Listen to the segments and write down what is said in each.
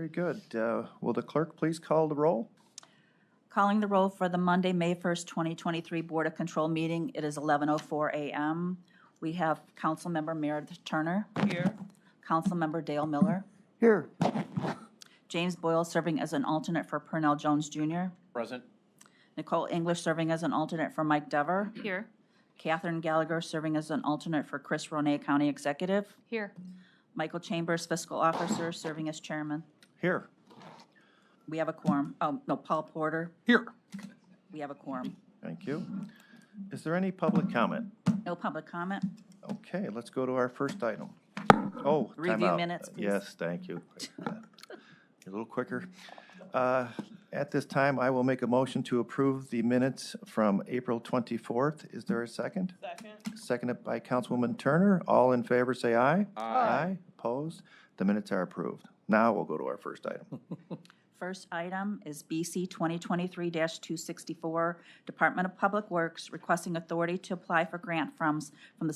Very good. Will the clerk please call the roll? Calling the roll for the Monday, May 1st, 2023 Board of Control meeting. It is 11:04 a.m. We have Councilmember Meredith Turner. Here. Councilmember Dale Miller. Here. James Boyle serving as an alternate for Purnell Jones Jr. Present. Nicole English serving as an alternate for Mike Dever. Here. Catherine Gallagher serving as an alternate for Chris Ronay, County Executive. Here. Michael Chambers, Fiscal Officer, serving as Chairman. Here. We have a quorum. Oh, no, Paul Porter. Here. We have a quorum. Thank you. Is there any public comment? No public comment. Okay, let's go to our first item. Oh, time Review out. minutes, please. Yes, thank you. A little quicker. At this time, I will make a motion to approve the minutes from April 24th. Is there a second? Second. Seconded by Councilwoman Turner. All in favor, say aye. Aye. Opposed? The minutes are approved. Now we'll go to our first item. First item is BC 2023-264, Department of Public Works requesting authority to apply for grant funds from the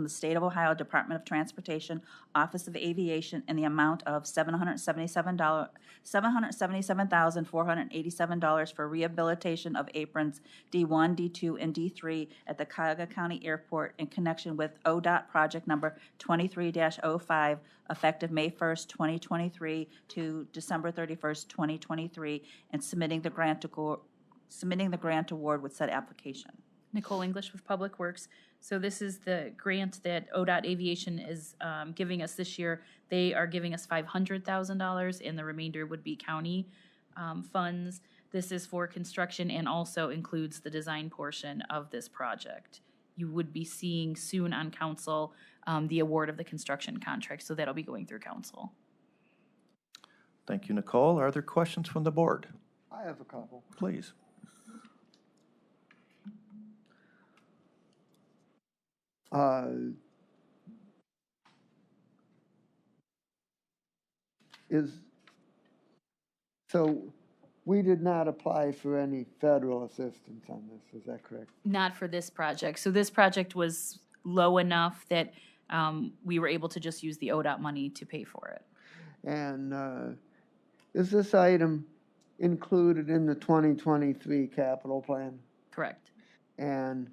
State of Ohio Department of Transportation, Office of Aviation, in the amount of $777,487 for rehabilitation of aprons D1, D2, and D3 at the Cuyahoga County Airport in connection with ODOT project number 23-05, effective May 1st, 2023 to December 31st, 2023, and submitting the grant award with said application. Nicole English with Public Works. So this is the grant that ODOT Aviation is giving us this year. They are giving us $500,000, and the remainder would be county funds. This is for construction and also includes the design portion of this project. You would be seeing soon on council the award of the construction contract, so that'll be going through council. Thank you, Nicole. Are there questions from the board? I have a couple. Please. So we did not apply for any federal assistance on this, is that correct? Not for this project. So this project was low enough that we were able to just use the ODOT money to pay for it. And is this item included in the 2023 capital plan? Correct. And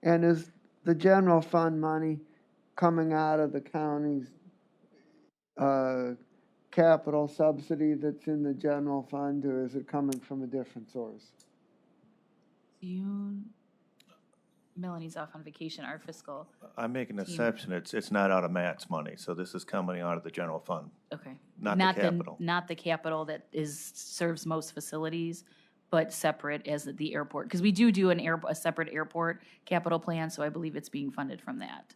is the general fund money coming out of the county's capital subsidy that's in the general fund, or is it coming from a different source? Melanie's off on vacation, our fiscal. I'm making an exception. It's not out of Matt's money, so this is coming out of the general fund. Okay. Not the capital. Not the capital that serves most facilities, but separate as the airport. Because we do a separate airport capital plan, so I believe it's being funded from that,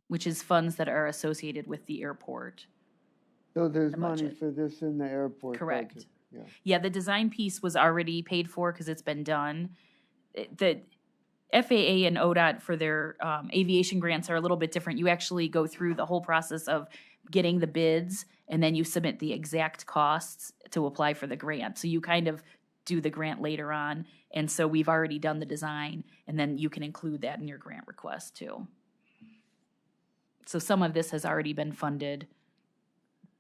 which is funds that are associated with the airport. So there's The money budget. for this in the airport Correct. budget? Yeah. Yeah, the design piece was already paid for because it's been done. The FAA and ODOT for their aviation grants are a little bit different. You actually go through the whole process of getting the bids, and then you submit the exact costs to apply for the grant. So you kind of do the grant later on, and so we've already done the design, and then you can include that in your grant request too. So some of this has already been funded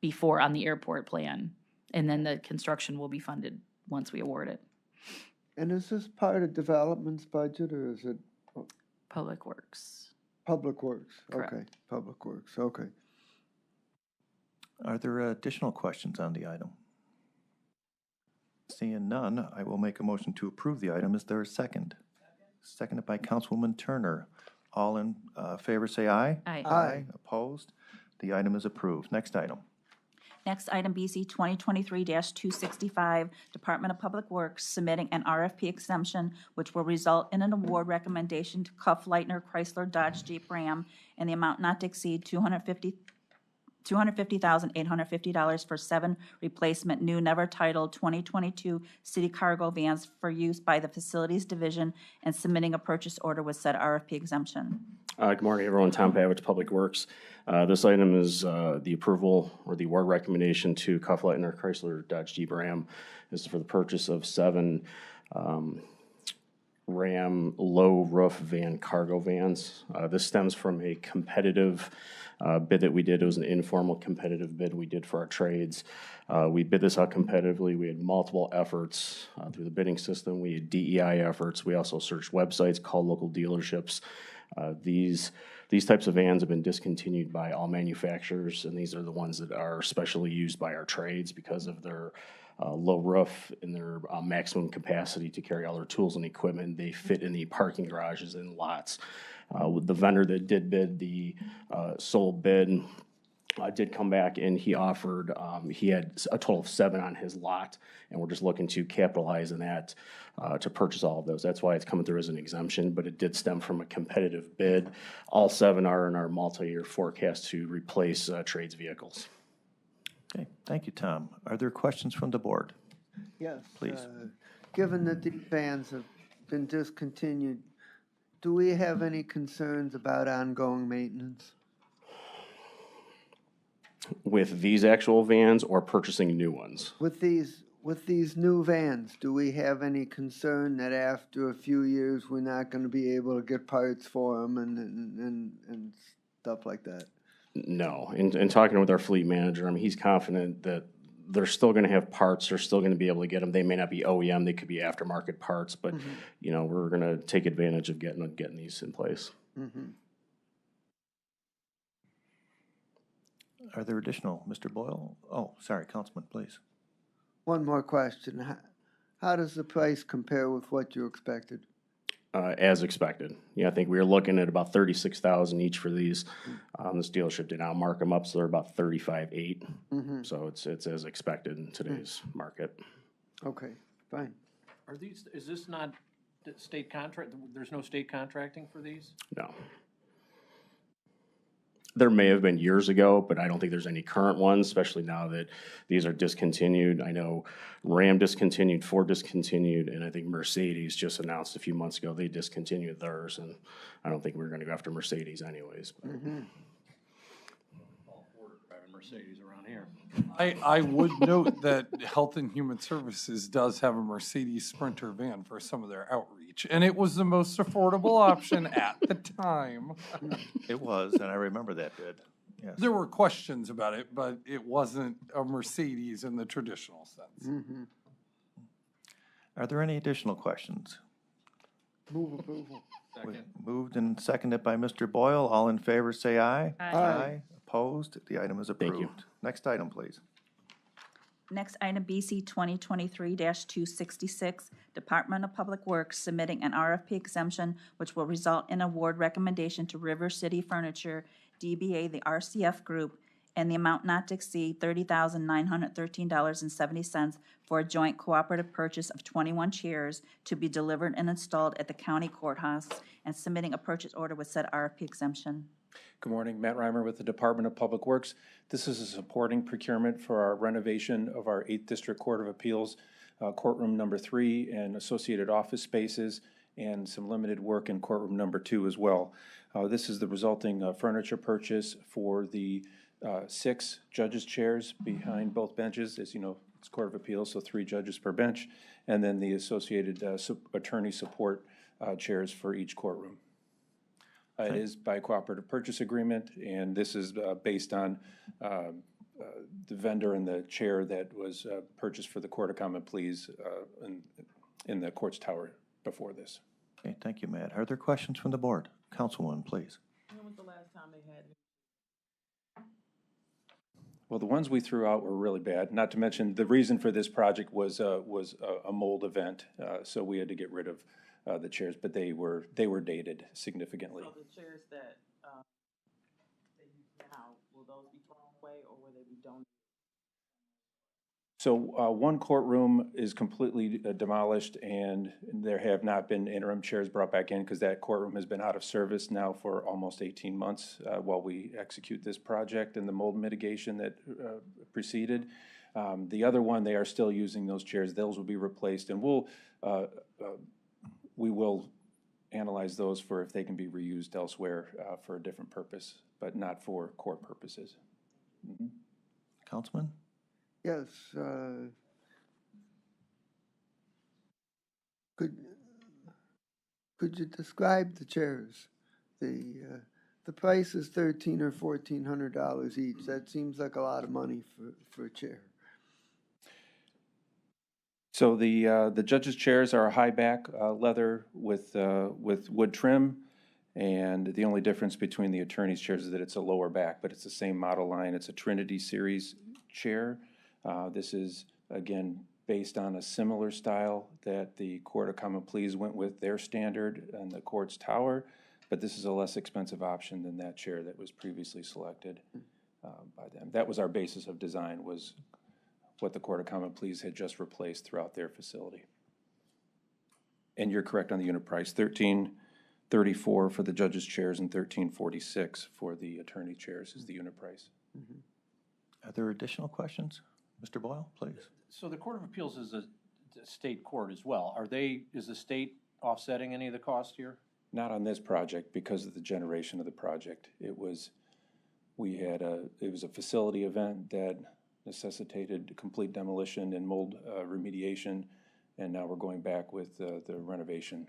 before on the airport plan, and then the construction will be funded once we award it. And is this part of development's budget, or is it Public Works. Public Works? Correct. Okay, Public Works, okay. Are there additional questions on the item? Seeing none, I will make a motion to approve the item. Is there a second? Seconded by Councilwoman Turner. All in favor say aye. Aye. Aye. Opposed? The item is approved. Next item. Next item, BC 2023-265, Department of Public Works submitting an RFP exemption, which will result in an award recommendation to Cuff Leitner Chrysler Dodge Jeep Ram in the amount not to exceed $250,850 for 7 replacement new, never titled 2022 city cargo vans for use by the Facilities Division, and submitting a purchase order with said RFP exemption. Good morning, everyone. Tom Pavich, Public Works. This item is the approval or the award recommendation to Cuff Leitner Chrysler Dodge Jeep Ram. This is for the purchase of 7 Ram low roof van cargo vans. This stems from a competitive bid that we did. It was an informal competitive bid we did for our trades. We bid this out competitively. We had multiple efforts through the bidding system. We had DEI efforts. We also searched websites, called local dealerships. These types of vans have been discontinued by all manufacturers, and these are the ones that are specially used by our trades because of their low roof and their maximum capacity to carry all their tools and equipment. They fit in the parking garages and lots. With the vendor that did bid the sole bid, did come back and he offered, he had a total of 7 on his lot, and we're just looking to capitalize on that to purchase all of those. That's why it's coming through as an exemption, but it did stem from a competitive bid. All 7 are in our multi-year forecast to replace trades vehicles. Okay, thank you, Tom. Are there questions from the board? Yes. Please. Given that these vans have been discontinued, do we have any concerns about ongoing maintenance? With these actual vans or purchasing new ones? With these new vans, do we have any concern that after a few years, we're not gonna be able to get parts for them and stuff like that? No. In talking with our fleet manager, I mean, he's confident that they're still gonna have parts, they're still gonna be able to get them. They may not be OEM, they could be aftermarket parts, but, you know, we're gonna take advantage of getting these in place. Are there additional, Mr. Boyle? Oh, sorry, Councilman, please. One more question. How does the price compare with what you expected? As expected. Yeah, I think we were looking at about 36,000 each for these. This dealership did not mark them up, so they're about 35.8. So it's as expected in today's market. Okay, fine. Are these, is this not the state contract, there's no state contracting for these? No. There may have been years ago, but I don't think there's any current ones, especially now that these are discontinued. I know Ram discontinued, Ford discontinued, and I think Mercedes just announced a few months ago they discontinued theirs, and I don't think we're gonna go after Mercedes anyways. All Ford are driving Mercedes around here. I would note that Health and Human Services does have a Mercedes Sprinter van for some of their outreach, and it was the most affordable option at the time. It was, and I remember that bid, yes. There were questions about it, but it wasn't a Mercedes in the traditional sense. Are there any additional questions? Move approval. Second. Moved and seconded by Mr. Boyle. All in favor, say aye. Aye. Opposed? The item is Thank approved. you. Next item, please. Next item, BC 2023-266, Department of Public Works submitting an RFP exemption which will result in award recommendation to River City Furniture, DBA the RCF Group, and the amount not to exceed $30,913.70 for a joint cooperative purchase of 21 chairs to be delivered and installed at the county courthouse, and submitting a purchase order with said RFP exemption. Good morning, Matt Reimer with the Department of Public Works. This is a supporting procurement for our renovation of our 8th District Court of Appeals, courtroom number 3 and associated office spaces, and some limited work in courtroom number 2 as well. This is the resulting furniture purchase for the 6 judges' chairs behind both benches. As you know, it's Court of Appeals, so 3 judges per bench, and then the associated attorney support chairs for each courtroom. It is by cooperative purchase agreement, and this is based on the vendor and the chair that was purchased for the Court of Common Pleas in the court's tower before this. Okay, thank you, Matt. Are there questions from the board? Councilwoman, please. When was the last time they had? Well, the ones we threw out were really bad, not to mention the reason for this project was a mold event, so we had to get rid of the chairs, but they were dated significantly. So the chairs that they use now, will those be thrown away or will they be donated? So one courtroom is completely demolished, and there have not been interim chairs brought back in because that courtroom has been out of service now for almost 18 months while we execute this project and the mold mitigation that preceded. The other one, they are still using those chairs. Those will be replaced, and we will analyze those for if they can be reused elsewhere for a different purpose, but not for court purposes. Councilman? Yes, could, Could you describe the chairs? The price is $1,300 or $1,400 each. That seems like a lot of money for a chair. So the judges' chairs are a high back leather with wood trim, and the only difference between the attorney's chairs is that it's a lower back, but it's the same model line. It's a Trinity Series chair. This is, again, based on a similar style that the Court of Common Pleas went with their standard and the court's tower, but this is a less expensive option than that chair that was previously selected by them. That was our basis of design, was what the Court of Common Pleas had just replaced throughout their facility. And you're correct on the unit price, $1,334 for the judges' chairs and $1,346 for the attorney chairs is the unit price. Are there additional questions? Mr. Boyle, please. So the Court of Appeals is a state court as well. Is the state offsetting any of the cost here? Not on this project because of the generation of the project. It was a facility event that necessitated complete demolition and mold remediation, and now we're going back with the renovation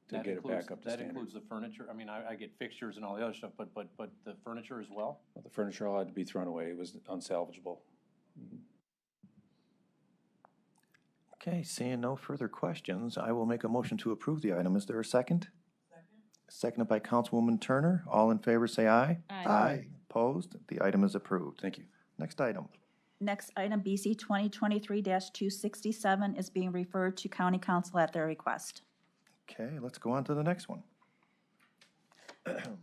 to get it back up to standard. That includes the furniture? I mean, I get fixtures and all the other stuff, but the furniture as well? Well, the furniture all had to be thrown away. It was unsalvageable. Okay, seeing no further questions, I will make a motion to approve the item. Is there a second? Seconded by Councilwoman Turner. All in favor say aye. Aye. Opposed? The item is approved. Thank you. Next item. Next item, BC 2023-267, is being referred to County Council at their request. Okay, let's go on to the next one.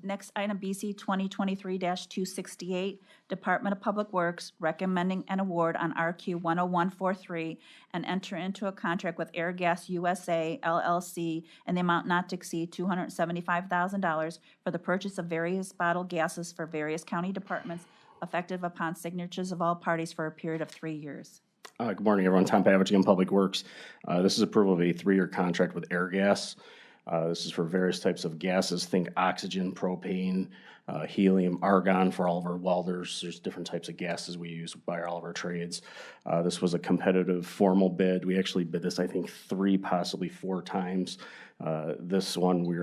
Next item, BC 2023-268, Department of Public Works recommending an award on RQ 10143 and enter into a contract with Air Gas USA LLC in the amount not to exceed $275,000 for the purchase of various bottled gases for various county departments, effective upon signatures of all parties for a period of 3 years. Good morning, everyone. Tom Pavich in Public Works. This is approval of a 3-year contract with Air Gas. This is for various types of gases. Think oxygen, propane, helium, argon for all of our welders. There's different types of gases we use by all of our trades. This was a competitive formal bid. We actually bid this, I think, 3, possibly 4 times. This one, we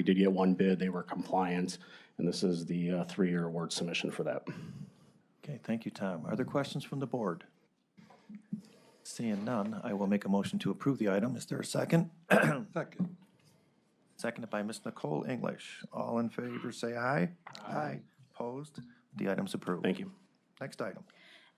did get one bid. They were compliant, and this is the 3-year award submission for that. Okay, thank you, Tom. Are there questions from the board? Seeing none, I will make a motion to approve the item. Is there a second? Second. Seconded by Ms. Nicole English. All in favor say aye. Aye. Opposed? The item's approved. Thank you. Next item.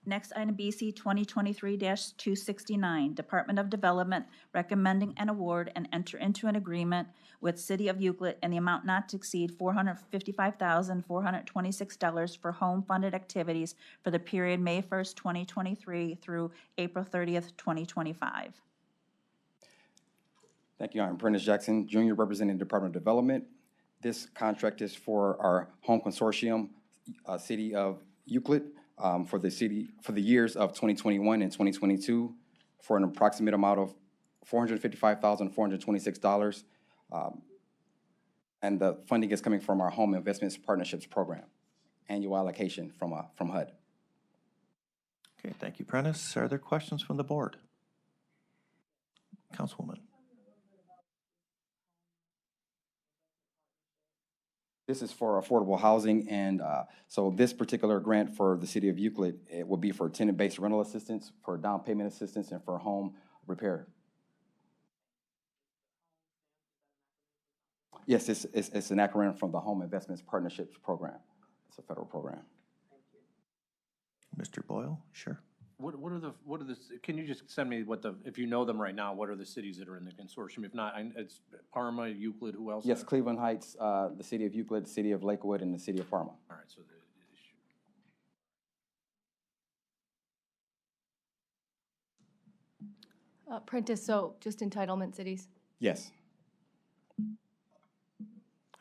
Next item, BC 2023-269, Department of Development recommending an award and enter into an agreement with City of Euclid in the amount not to exceed $455,426 for home-funded activities for the period May 1st, 2023 through April 30th, 2025. Thank you. I'm Prentice Jackson, Jr., representing the Department of Development. This contract is for our home consortium, City of Euclid, for the years of 2021 and 2022 for an approximate amount of $455,426. And the funding is coming from our Home Investments Partnerships Program, annual allocation from HUD. Okay, thank you, Prentice. Are there questions from the board? Councilwoman. This is for affordable housing, and so this particular grant for the City of Euclid, it will be for tenant-based rental assistance, for down payment assistance, and for home repair. Yes, it's an acronym from the Home Investments Partnerships Program. It's a federal program. Mr. Boyle, sure. What are the, can you just send me if you know them right now, what are the cities that are in the consortium? If not, it's Parma, Euclid, who else? Yes, Cleveland Heights, the City of Euclid, the City of Lakewood, and the City of Parma. All right, so Prentice, so just entitlement cities? Yes.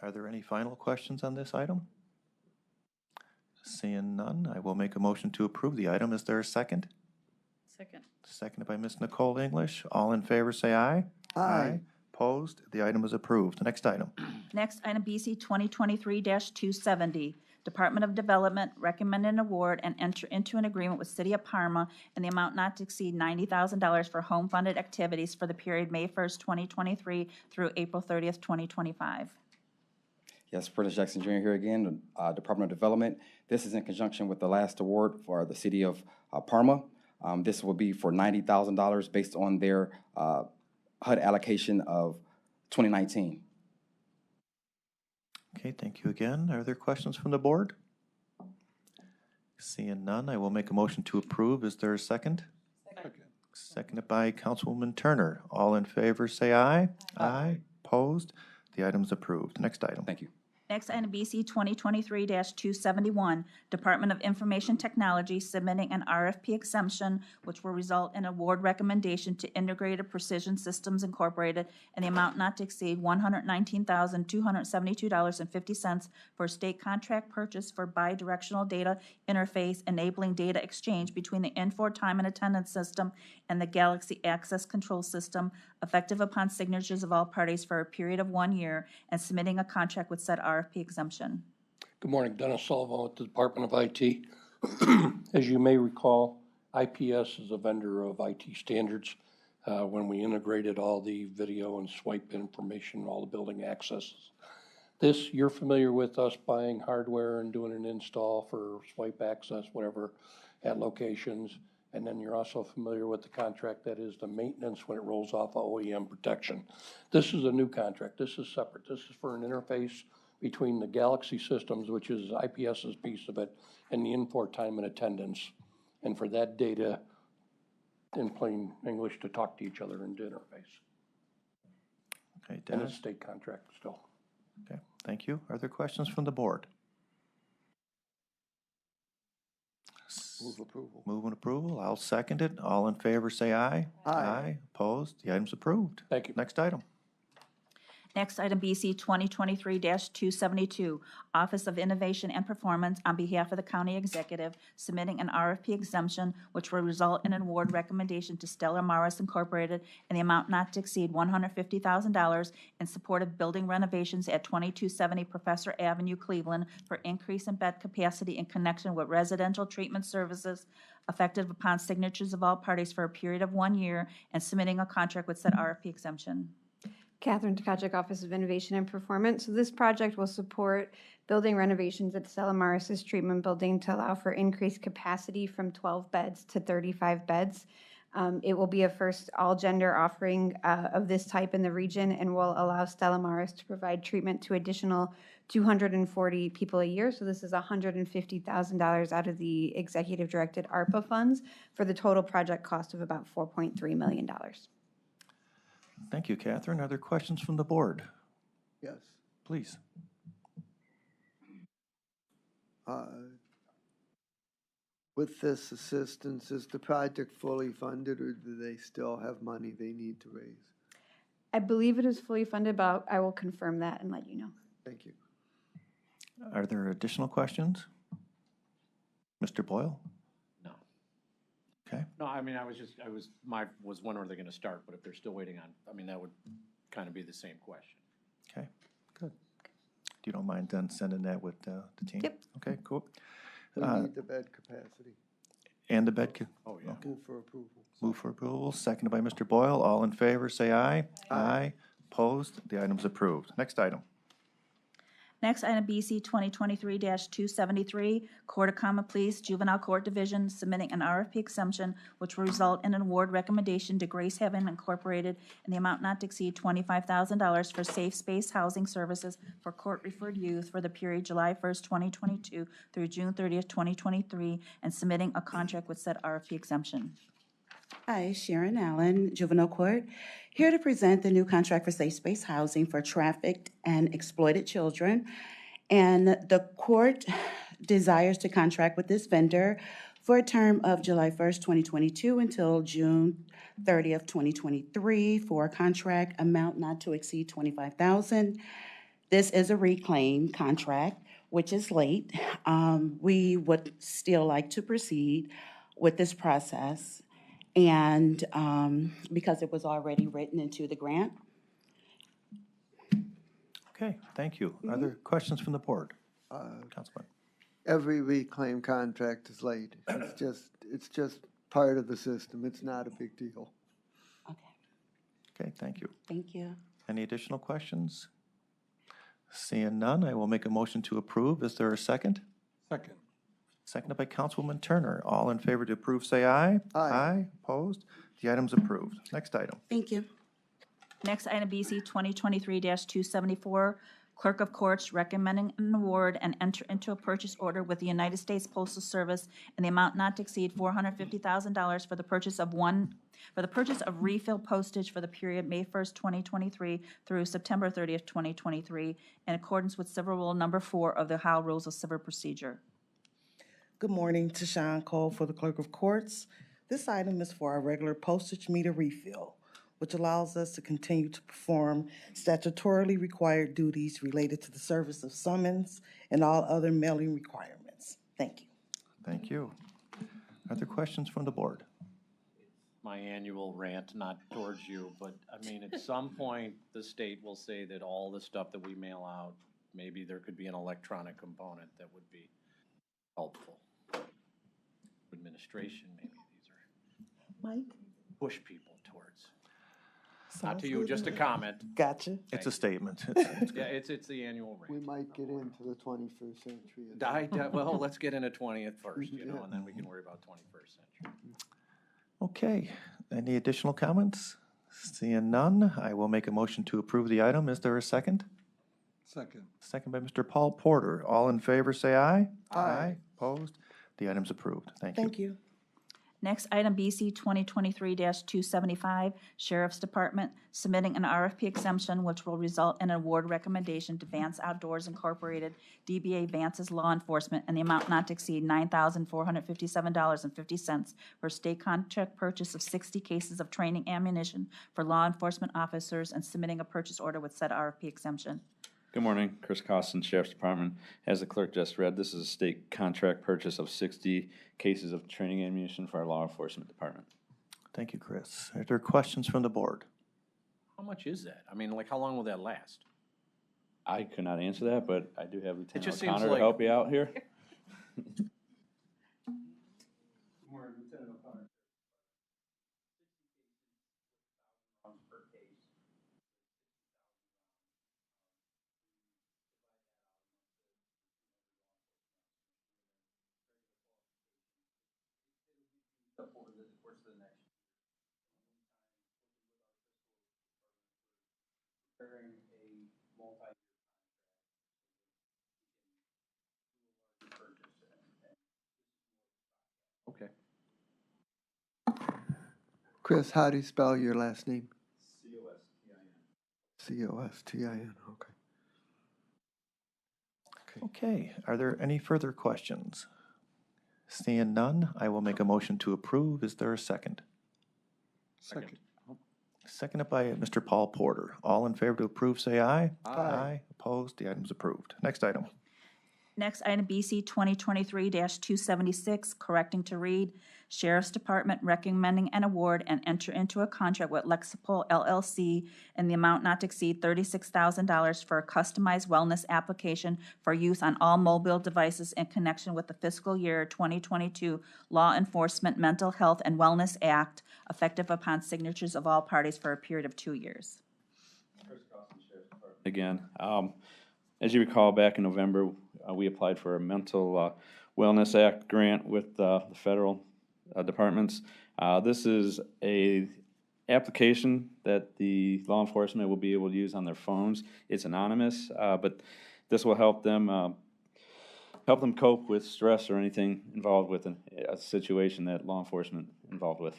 Are there any final questions on this item? Seeing none, I will make a motion to approve the item. Is there a second? Second. Seconded by Ms. Nicole English. All in favor say aye. Aye. Opposed? The item is approved. Next item. Next item, BC 2023-270, Department of Development recommend an award and enter into an agreement with City of Parma in the amount not to exceed $90,000 for home-funded activities for the period May 1st, 2023 through April 30th, 2025. Yes, Prentice Jackson Jr. here again, Department of Development. This is in conjunction with the last award for the city of Parma. This will be for $90,000 based on their HUD allocation of 2019. Okay, thank you again. Are there questions from the board? Seeing none, I will make a motion to approve. Is there a second? Seconded by Councilwoman Turner. All in favor, say aye. Aye. Opposed? The item is approved. Next item. Thank you. Next item, BC 2023-271, Department of Information Technology submitting an RFP exemption, which will result in award recommendation to Integrated Precision Systems Incorporated in the amount not to exceed $119,272.50 for a state contract purchase for bidirectional data interface enabling data exchange between the Infor time and attendance system and the Galaxy Access Control System, effective upon signatures of all parties for a period of 1 year, and submitting a contract with said RFP exemption. Good morning, Dennis Sullivan with the Department of IT. As you may recall, IPS is a vendor of IT standards. When we integrated all the video and swipe information, all the building accesses. This, you're familiar with us buying hardware and doing an install for swipe access, whatever, at locations. And then you're also familiar with the contract that is the maintenance when it rolls off of OEM protection. This is a new contract. This is separate. This is for an interface between the Galaxy systems, which is IPS's piece of it, and the Infor time and attendance. And for that data, in plain English, to talk to each other and to interface. Okay, And Dennis. it's state contract still. Okay, thank you. Are there questions from the board? Move approval. Move and approval. I'll second it. All in favor, say aye. Aye. Opposed? The item's approved. Thank you. Next item. Next item, BC 2023-272, Office of Innovation and Performance, on behalf of the county executive, submitting an RFP exemption, which will result in an award recommendation to Stella Maris Incorporated in the amount not to exceed $150,000 in support of building renovations at 2270 Professor Avenue, Cleveland, for increase in bed capacity in connection with residential treatment services, effective upon signatures of all parties for a period of 1 year, and submitting a contract with said RFP exemption. Catherine Tkachuk, Office of Innovation and Performance. So this project will support building renovations at Stella Maris' treatment building to allow for increased capacity from 12 beds to 35 beds. It will be a first all-gender offering of this type in the region and will allow Stella Maris to provide treatment to additional 240 people a year. So this is $150,000 out of the executive-directed ARPA funds for the total project cost of about $4.3 million. Thank you, Catherine. Are there questions from the board? Yes. Please. With this assistance, is the project fully funded, or do they still have money they need to raise? I believe it is fully funded, but I will confirm that and let you know. Thank you. Are there additional questions? Mr. Boyle? No. Okay. No, I mean, I was wondering where they're gonna start, but if they're still waiting on, I mean, that would kind of be the same question. Okay, good. You don't mind then sending that with the team? Yep. Okay, cool. We need the bed capacity. And the bed, Oh, yeah. Move for approval. move for approval, seconded by Mr. Boyle. All in favor, say aye. Aye. Opposed? The item's approved. Next item. Next item, BC 2023-273, Court of Common Pleas, Juvenile Court Division, submitting an RFP exemption, which will result in an award recommendation to Grace Heaven Incorporated in the amount not to exceed $25,000 for safe space housing services for court-referred youth for the period July 1st, 2022 through June 30th, 2023, and submitting a contract with said RFP exemption. Hi, Sharon Allen, Juvenile Court, here to present the new contract for safe space housing for trafficked and exploited children. And the court desires to contract with this vendor for a term of July 1st, 2022 until June 30th, 2023 for a contract amount not to exceed $25,000. This is a reclaim contract, which is late. We would still like to proceed with this process. And because it was already written into the grant. Okay, thank you. Are there questions from the board? Councilman? every reclaim contract is late. It's just part of the system. It's not a big deal. Okay, thank you. Thank you. Any additional questions? Seeing none, I will make a motion to approve. Is there a second? Second. Seconded by Councilwoman Turner. All in favor to approve, say aye. Aye. Opposed? The item's approved. Next item. Thank you. Next item, BC 2023-274, Clerk of Courts recommending an award and enter into a purchase order with the United States Postal Service in the amount not to exceed $450,000 for the purchase of refill postage for the period May 1st, 2023 through September 30th, 2023, in accordance with Civil Rule Number 4 of the Ohio Rules of Civil Procedure. Good morning, Tashawn Cole for the Clerk of Courts. This item is for our regular postage meter refill, which allows us to continue to perform statutorily required duties related to the service of summons and all other mailing requirements. Thank you. Thank you. Are there questions from the board? My annual rant, not towards you, but I mean, at some point, the state will say that all the stuff that we mail out, maybe there could be an electronic component that would be helpful. Administration, maybe these are Mike? push people towards. Not to you, just a comment. Gotcha. It's a statement. Yeah, it's the annual We rate. might get into the 21st century. Well, let's get into 20th first, you know, and then we can worry about 21st century. Okay. Any additional comments? Seeing none, I will make a motion to approve the item. Is there a second? Second. Second by Mr. Paul Porter. All in favor, say aye. Aye. Opposed? The item's approved. Thank you. Thank you. Next item, BC 2023-275, Sheriff's Department submitting an RFP exemption which will result in an award recommendation to Vance Outdoors Incorporated, DBA Vance's Law Enforcement, and the amount not to exceed $9,457.50 for state contract purchase of 60 cases of training ammunition for law enforcement officers and submitting a purchase order with said RFP exemption. Good morning, Chris Costin, Sheriff's Department. As the clerk just read, this is a state contract purchase of 60 cases of training ammunition for our law enforcement department. Thank you, Chris. Are there questions from the board? How much is that? I mean, like, how long will that last? I could not answer that, but I do have Lieutenant just seems O'Connor like- to help you out here. Okay. Chris, how do you spell your last name? C-O-S-T-I-N, okay. Okay. Are there any further questions? Seeing none, I will make a motion to approve. Is there a second? Second. Seconded by Mr. Paul Porter. All in favor to approve, say aye. Aye. Opposed? The item's approved. Next item. Next item, BC 2023-276, correcting to read, Sheriff's Department recommending an award and enter into a contract with Lexipol LLC in the amount not to exceed $36,000 for a customized wellness application for use on all mobile devices in connection with the fiscal year 2022 Law Enforcement Mental Health and Wellness Act, effective upon signatures of all parties for a period of 2 years. Again, as you recall, back in November, we applied for a Mental Wellness Act grant with the federal departments. This is a application that the law enforcement will be able to use on their phones. It's anonymous, but this will help them cope with stress or anything involved with a situation that law enforcement involved with.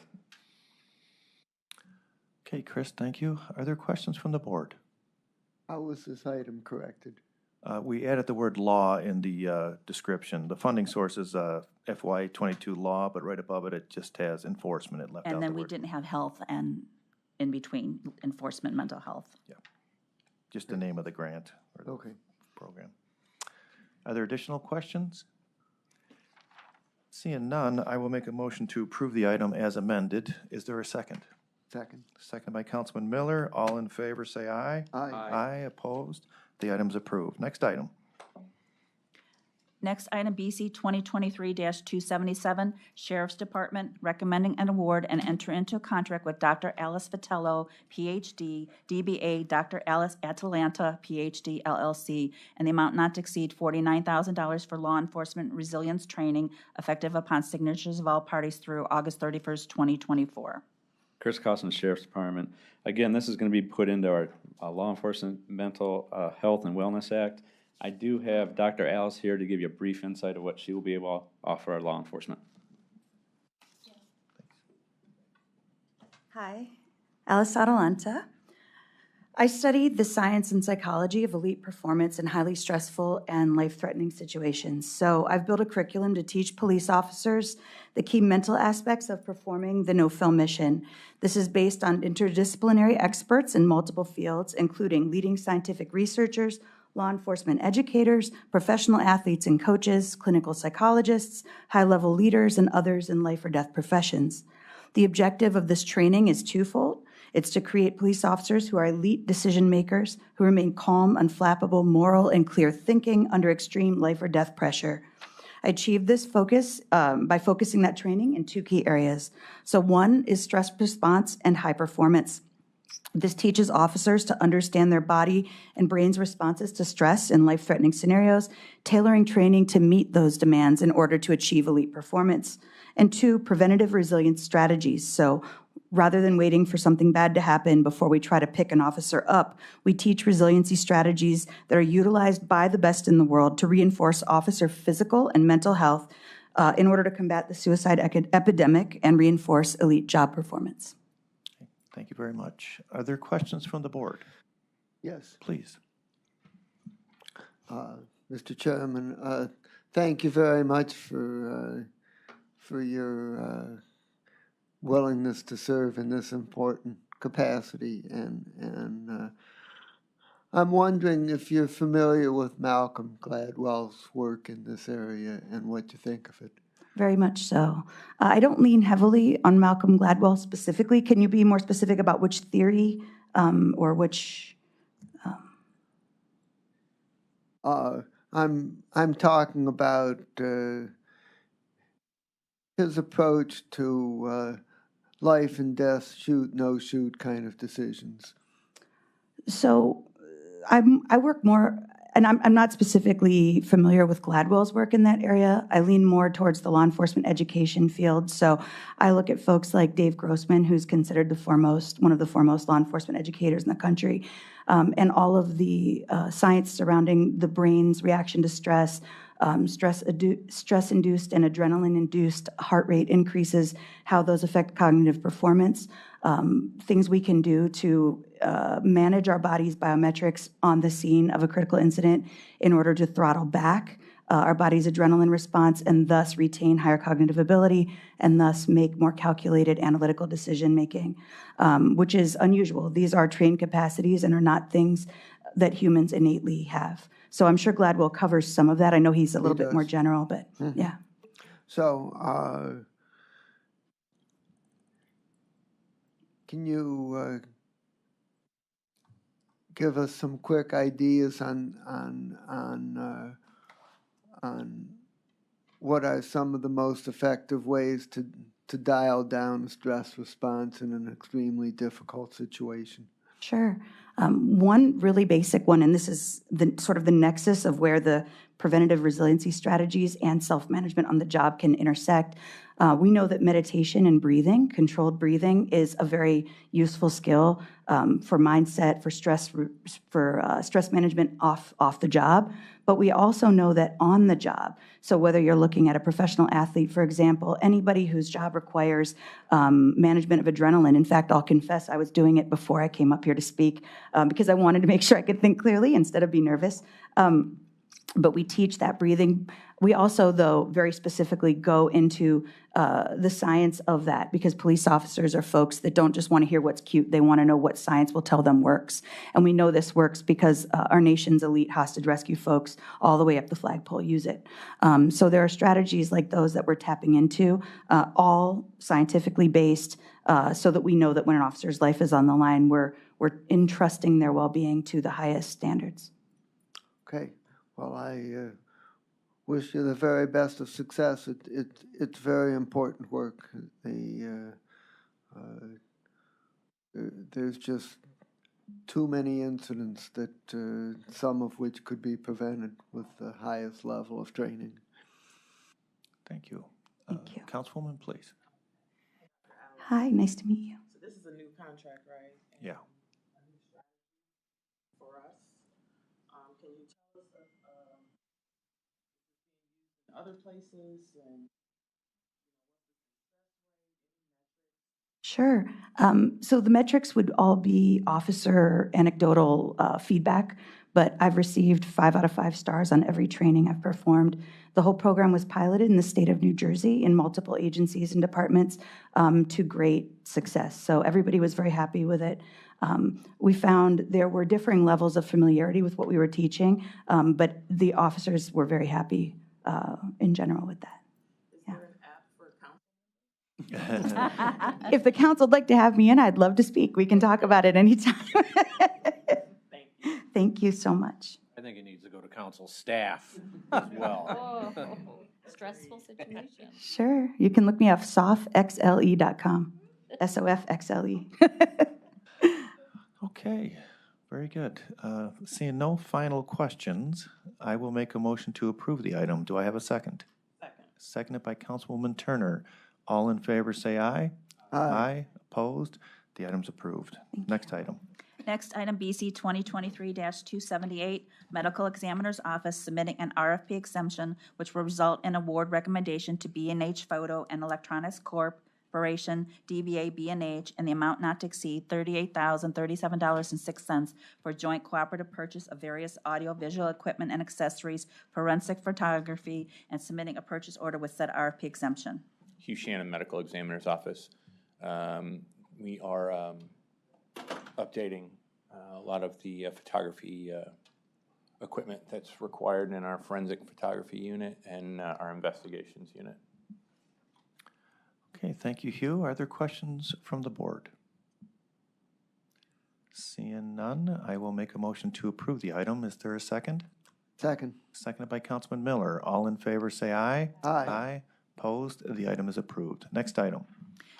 Okay, Chris, thank you. Are there questions from the board? How was this item corrected? We added the word law in the description. The funding source is FY22 law, but right above it, it just has enforcement. It left out And the then we word. didn't have health and in between enforcement, mental health. Just the name of the grant or the Okay. program. Are there additional questions? Seeing none, I will make a motion to approve the item as amended. Is there a second? Second. Second by Councilman Miller. All in favor, say aye. Aye. Aye, opposed. The item's approved. Next item. Next item, BC 2023-277, Sheriff's Department, recommending an award and enter into a contract with Dr. Alice Vitello, Ph.D., DBA Dr. Alice Atalanta, Ph.D., LLC, and the amount not to exceed $49,000 for law enforcement resilience training, effective upon signatures of all parties through August 31st, 2024. Chris Carlson, Sheriff's Department. Again, this is going to be put into our Law Enforcement Mental Health and Wellness Act. I do have Dr. Alice here to give you a brief insight of what she will be able to offer our law enforcement. Hi, Alice Atalanta. I studied the science and psychology of elite performance in highly stressful and life-threatening situations. So I've built a curriculum to teach police officers the key mental aspects of performing the no-fail mission. This is based on interdisciplinary experts in multiple fields, including leading scientific researchers, law enforcement educators, professional athletes and coaches, clinical psychologists, high-level leaders, and others in life or death professions. The objective of this training is twofold. It's to create police officers who are elite decision makers, who remain calm, unflappable, moral, and clear thinking under extreme life or death pressure. I achieved this focus by focusing that training in two key areas. So one is stress response and high performance. This teaches officers to understand their body and brain's responses to stress in life-threatening scenarios, tailoring training to meet those demands in order to achieve elite performance. And two, preventative resilience strategies. So rather than waiting for something bad to happen before we try to pick an officer up, we teach resiliency strategies that are utilized by the best in the world to reinforce officer physical and mental health in order to combat the suicide epidemic and reinforce elite job performance. Thank you very much. Are there questions from the board? Yes. Please. Mr. Chairman, thank you very much for your willingness to serve in this important capacity, and I'm wondering if you're familiar with Malcolm Gladwell's work in this area and what you think of it. Very much so. I don't lean heavily on Malcolm Gladwell specifically. Can you be more specific about which theory or which? I'm talking about his approach to life and death, shoot, no shoot kind of decisions. So I work more, and I'm not specifically familiar with Gladwell's work in that area. I lean more towards the law enforcement education field. So I look at folks like Dave Grossman, who's considered one of the foremost law enforcement educators in the country, and all of the science surrounding the brain's reaction to stress, stress-induced and adrenaline-induced heart rate increases, how those affect cognitive performance, things we can do to manage our body's biometrics on the scene of a critical incident in order to throttle back our body's adrenaline response and thus retain higher cognitive ability and thus make more calculated analytical decision-making, which is unusual. These are trained capacities and are not things that humans innately have. So I'm sure Gladwell covers some of that. I know he's a little bit more general, but yeah. So can you give us some quick ideas on what are some of the most effective ways to dial down a stress response in an extremely difficult situation? Sure. One really basic one, and this is the sort of the nexus of where the preventative resiliency strategies and self-management on the job can intersect. We know that meditation and breathing, controlled breathing, is a very useful skill for mindset, for stress management off the job. But we also know that on the job, so whether you're looking at a professional athlete, for example, anybody whose job requires management of adrenaline. In fact, I'll confess I was doing it before I came up here to speak because I wanted to make sure I could think clearly instead of be nervous. But we teach that breathing. We also, though, very specifically go into the science of that because police officers are folks that don't just want to hear what's cute. They want to know what science will tell them works. And we know this works because our nation's elite hostage rescue folks all the way up the flagpole use it. So there are strategies like those that we're tapping into, all scientifically based, so that we know that when an officer's life is on the line, we're entrusting their well-being to the highest standards. Okay. Well, wish you the very best of success. It's very important work. There's just too many incidents that some of which could be prevented with the highest level of training. Thank you. Thank you. Councilwoman, please. Hi, nice to meet you. So this is a new contract, right? Yeah. For us, can you tell us of other places and Sure. So the metrics would all be officer anecdotal feedback, but I've received 5 out of 5 stars on every training I've performed. The whole program was piloted in the state of New Jersey in multiple agencies and departments to great success. So everybody was very happy with it. We found there were differing levels of familiarity with what we were teaching, but the officers were very happy in general with that. If the council would like to have me in, I'd love to speak. We can talk about it anytime. Thank you so much. I think it needs to go to council staff as well. Stressful situation. Sure. You can look me up, sofxle.com. SOFXLE. Okay, very good. Seeing no final questions, I will make a motion to approve the item. Do I have a second? second? Seconded by Councilwoman Turner. All in favor, say aye. Aye. Opposed? The item's approved. Next item. Next, item BC 2023-278, Medical Examiner's Office submitting an RFP exemption, which will result in award recommendation to B&H Photo and Electronics Corporation, DBA B&H, in the amount not to exceed $38,037.06 for joint cooperative purchase of various audio-visual equipment and accessories, forensic photography, and submitting a purchase order with said RFP exemption. Hugh Shannon, Medical Examiner's Office. We are updating a lot of the photography equipment that's required in our forensic photography unit and our investigations unit. Okay, thank you, Hugh. Are there questions from the board? Seeing none, I will make a motion to approve the item. Is there a second? Second. Seconded by Councilman Miller. All in favor, say aye. Aye. Aye. Opposed? The item is approved. Next item.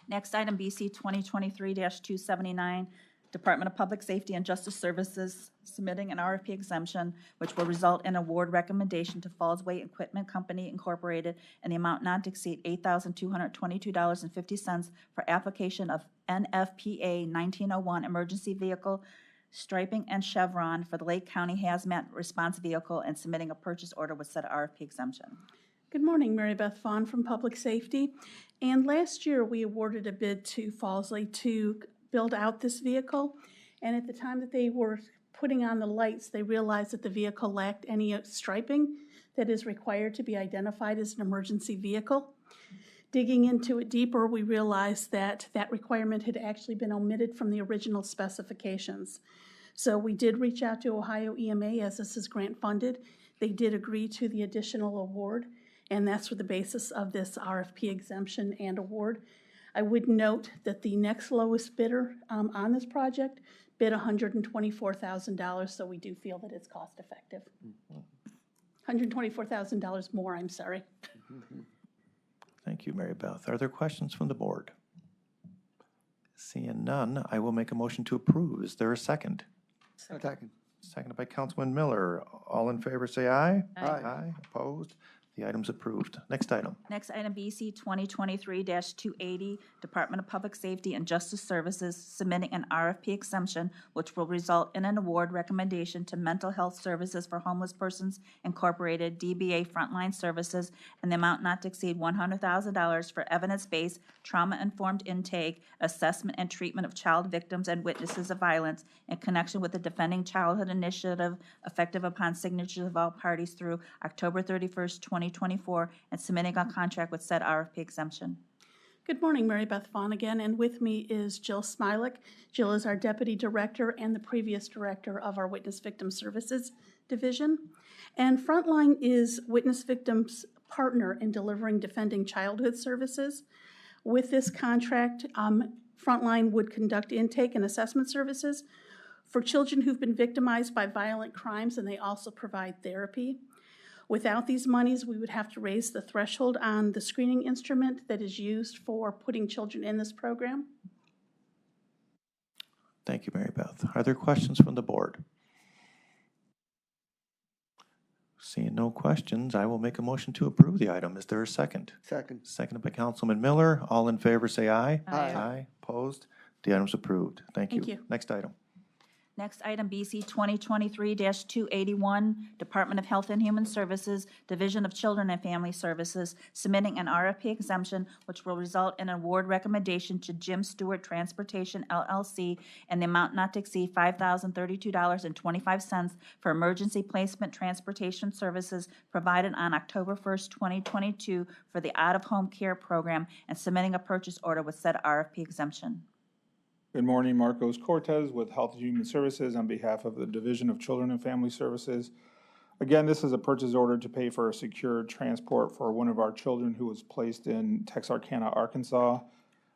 Next item, BC 2023-279, Department of Public Safety and Justice Services submitting an RFP exemption, which will result in award recommendation to Fallsway Equipment Company Incorporated in the amount not to exceed $8,222.50 for application of NFPA 1901 emergency vehicle striping and chevron for the Lake County Hazmat response vehicle and submitting a purchase order with said RFP exemption. Good morning, Mary Beth Vaughn from Public Safety. And last year, we awarded a bid to Fallsley to build out this vehicle. And at the time that they were putting on the lights, they realized that the vehicle lacked any striping that is required to be identified as an emergency vehicle. Digging into it deeper, we realized that that requirement had actually been omitted from the original specifications. So we did reach out to Ohio EMA, as this is grant funded. They did agree to the additional award, and that's for the basis of this RFP exemption and award. I would note that the next lowest bidder on this project bid $124,000, so we do feel that it's cost effective. $124,000 more, I'm sorry. Thank you, Mary Beth. Are there questions from the board? Seeing none, I will make a motion to approve. Is there a second? Second. Seconded by Councilman Miller. All in favor, say aye. Aye. Aye. Opposed? The item's approved. Next item. Next item, BC 2023-280, Department of Public Safety and Justice Services submitting an RFP exemption, which will result in an award recommendation to Mental Health Services for Homeless Persons Incorporated, DBA Frontline Services, in the amount not to exceed $100,000 for evidence-based, trauma-informed intake, assessment, and treatment of child victims and witnesses of violence in connection with the Defending Childhood Initiative, effective upon signatures of all parties through October 31st, 2024, and submitting a contract with said RFP exemption. Good morning, Mary Beth Vaughn again, and with me is Jill Smilek. Jill is our Deputy Director and the previous Director of our Witness Victim Services Division. And Frontline is Witness Victims' partner in delivering Defending Childhood services. With this contract, Frontline would conduct intake and assessment services for children who've been victimized by violent crimes, and they also provide therapy. Without these monies, we would have to raise the threshold on the screening instrument that is used for putting children in this program. Thank you, Mary Beth. Are there questions from the board? Seeing no questions, I will make a motion to approve the item. Is there a second? Second. Seconded by Councilman Miller. All in favor, say aye. Aye. Aye. Opposed? The item's approved. Thank you. Thank you. Next item. Next item, BC 2023-281, Department of Health and Human Services, Division of Children and Family Services, submitting an RFP exemption which will result in an award recommendation to Jim Stewart Transportation LLC in the amount not to exceed $5,032.25 for emergency placement transportation services provided on October 1st, 2022 for the out-of-home care program and submitting a purchase order with said RFP exemption. Good morning, Marcos Cortez with Health and Human Services on behalf of the Division of Children and Family Services. Again, this is a purchase order to pay for a secure transport for one of our children who was placed in Texarkana, Arkansas.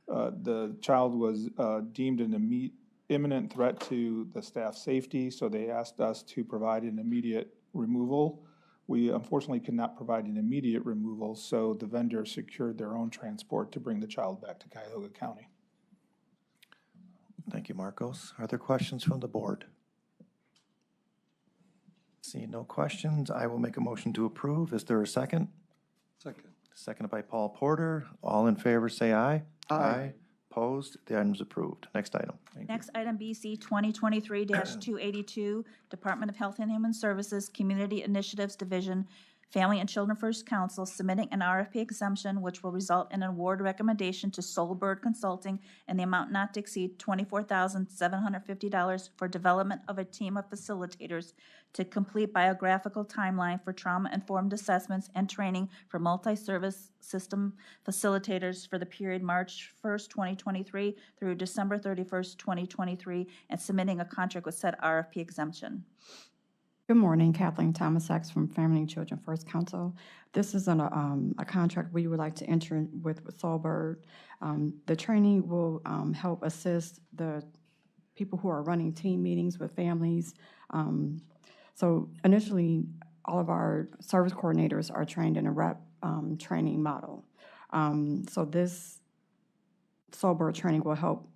The child was deemed an imminent threat to the staff's safety, so they asked us to provide an immediate removal. We unfortunately could not provide an immediate removal, so the vendor secured their own transport to bring the child back to Cuyahoga County. Thank you, Marcos. Are there questions from the board? Seeing no questions, I will make a motion to approve. Is there a second? Second. Seconded by Paul Porter. All in favor, say aye. Aye. Opposed? The item is approved. Next item. Thank you. Next item, BC 2023-282, Department of Health and Human Services, Community Initiatives Division, Family and Children First Council, submitting an RFP exemption which will result in an award recommendation to Soulbird Consulting in the amount not to exceed $24,750 for development of a team of facilitators to complete biographical timeline for trauma-informed assessments and training for multi-service system facilitators for the period March 1st, 2023 through December 31st, 2023, and submitting a contract with said RFP exemption. Good morning, Kathleen Thomas-Sachs from Family and Children First Council. This is a contract we would like to enter in with Soulbird. The training will help assist the people who are running team meetings with families. So initially, all of our service coordinators are trained in a rep training model. So this Soulbird training will help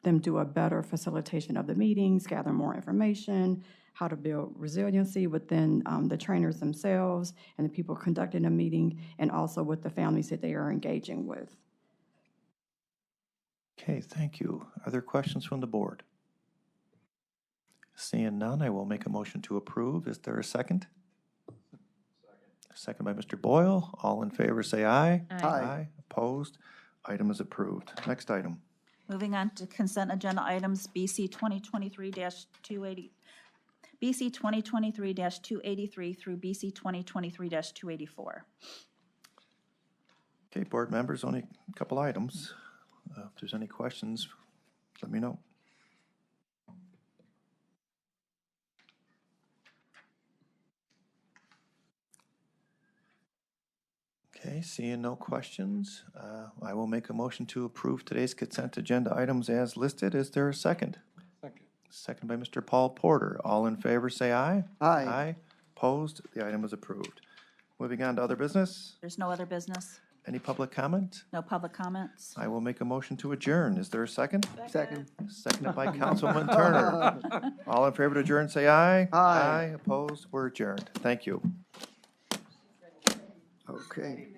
them do a better facilitation of the meetings, gather more information, how to build resiliency within the trainers themselves and the people conducting a meeting, and also with the families that they are engaging with. Okay, thank you. Are there questions from the board? Seeing none, I will make a motion to approve. Is there a second? Second by Mr. Boyle. All in favor, say aye. Aye. Aye. Opposed? Item is approved. Next item. Moving on to consent agenda items, BC 2023-280. BC 2023-283 through BC 2023-284. Okay, board members, only a couple items. If there's any questions, let me know. Okay, seeing no questions, I will make a motion to approve today's consent agenda items as listed. Is there a second? Second. Second by Mr. Paul Porter. All in favor, say aye. Aye. Aye. Opposed? The item is approved. Moving on to other business. There's no other business. Any public comment? No public comments. I will make a motion to adjourn. Is there a second? Second. Seconded by Councilman Turner. All in favor to adjourn, say aye. Aye. Opposed? We're adjourned. Thank you. Okay.